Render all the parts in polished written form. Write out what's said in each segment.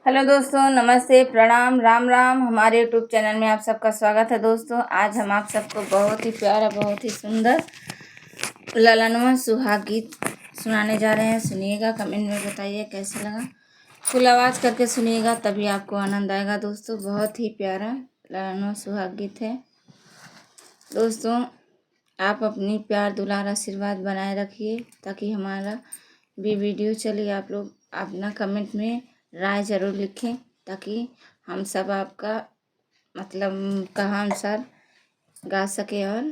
Hello दोस्तों, नमस्ते, प्रणाम, राम राम। हमारे यूट्यूब चैनल में आप सबका स्वागत है। दोस्तों, आज हम आप सबको बहुत ही प्यारा, बहुत ही सुंदर ललनवा सुहाग गीत सुनाने जा रहे हैं। सुनिएगा, कमेंट में बताइए कैसा लगा। फुल आवाज़ करके सुनिएगा, तभी आपको आनंद आएगा। दोस्तों, बहुत ही प्यारा ललनवा सुहाग गीत है। दोस्तों, आप अपनी प्यार, दुलार, आशीर्वाद बनाए रखिए ताकि हमारा भी वीडियो चले। आप लोग अपना कमेंट में राय ज़रूर लिखें ताकि हम सब आपका मतलब कहा अनुसार गा सके और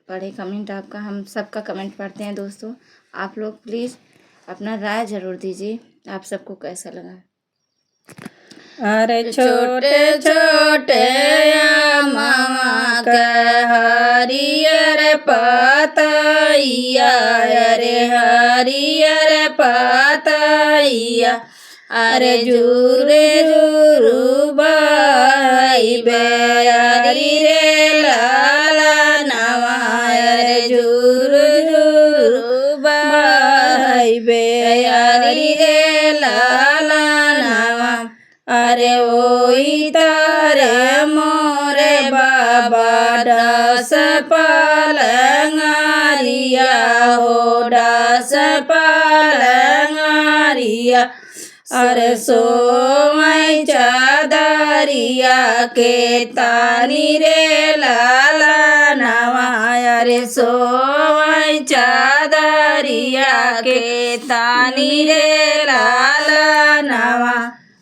पढ़े कमेंट आपका। हम सबका कमेंट पढ़ते हैं। दोस्तों, आप लोग प्लीज़ अपना राय ज़रूर दीजिए, आप सबको कैसा लगा। अरे छोटे छोटे मामा के हरियर पतैया, अरे हरियर पतैया, अरे जुरे जुरु बहिबे, अरे रे लाला नवा, अरे जुरु जुरु बहिबे, अरे रे लाला नवा, अरे ओई तारे मोरे बाबा डास पलंगारिया, हो डास पलंगारिया, अरे सोमई चादरिया के तानी रे लाला नवा, अरे सोमई चादरिया के तानी रे लाला नवा,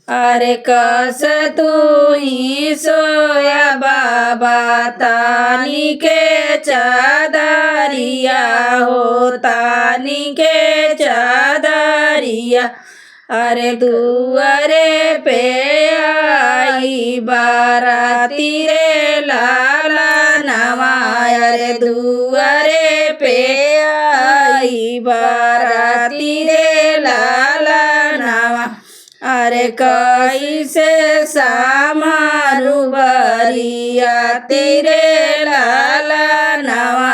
अरे कस तू ही सोया बाबा तानी के चादरिया, हो तानी के चादरिया, अरे दुआरे पे आई बाराती रे लाला नवा, अरे दुआरे पे आई बाराती रे लाला नवा, अरे कैसे सामारू बरिया तेरे लाला नवा,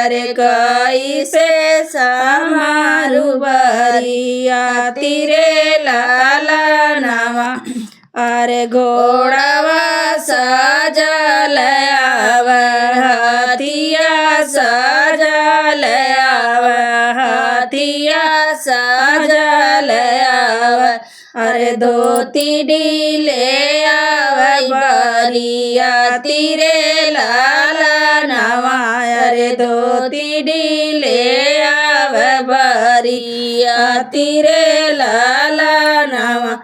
अरे कैसे सामारू बरिया तेरे लाला नवा, अरे घोड़ावा सजल आव, हाथिया सजल आव, हाथिया सजल आव, अरे धोती डीले आवै बरिया तेरे लाला नवा, अरे धोती डीले आवै बरिया तेरे लाला नवा,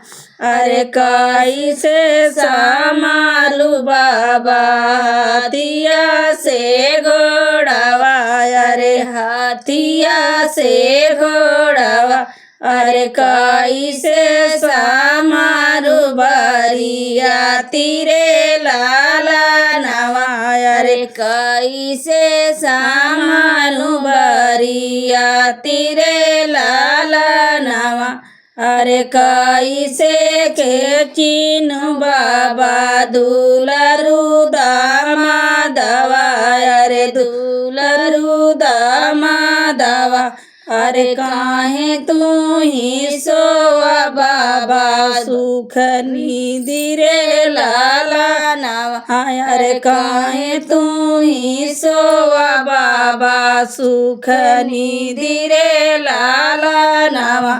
अरे कैसे समालू बाबा हाथिया से घोड़ावा, अरे हाथिया से घोड़ावा, अरे कैसे समारू बरिया तेरे लाला नवा, अरे कैसे समारू बरिया तेरे लाला नवा, अरे कैसे के चिन्ह बाबा दुलरू दामादवा, अरे दुलरू दामादवा, अरे काहे तू ही सोआ बाबा सुख निधि रे लाला नवा, अरे काहे तू ही सोआ बाबा सुख निधि रे लाला नवा,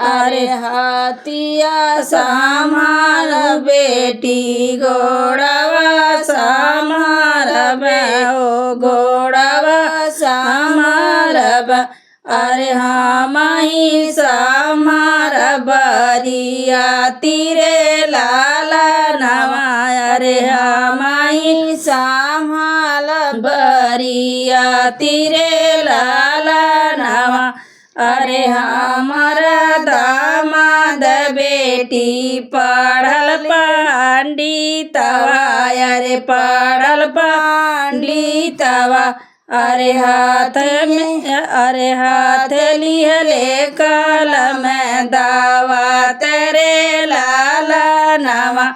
अरे हाथिया सामार बेटी घोड़ावा सामार बे, ओ घोड़ावा सामार बे, अरे हमाही सामार बरिया तेरे लाला नवा, अरे हमाही सामार बरिया तेरे लाला नवा, अरे हमारा दामाद बेटी पढ़ल पंडितवा, अरे पढ़ल पंडितवा, अरे हाथ लिहले कलम दावा तेरे लाला नवा,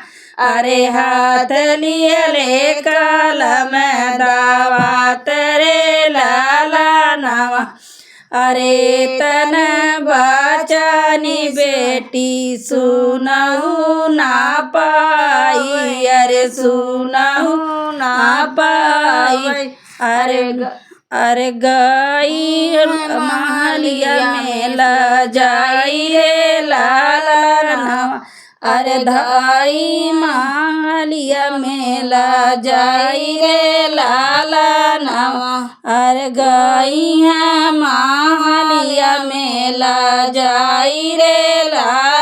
अरे हाथ लिहले कलम दावा तेरे लाला नवा, अरे तन बचनी बेटी सुनहु ना पाई, अरे सुनहु ना पाई। अरे गई महलिया में ल जाई रे लालनवा, अरे धाई महलिया में ल जाई रे लालनवा, अरे गई है महलिया में ल जाई रे लाल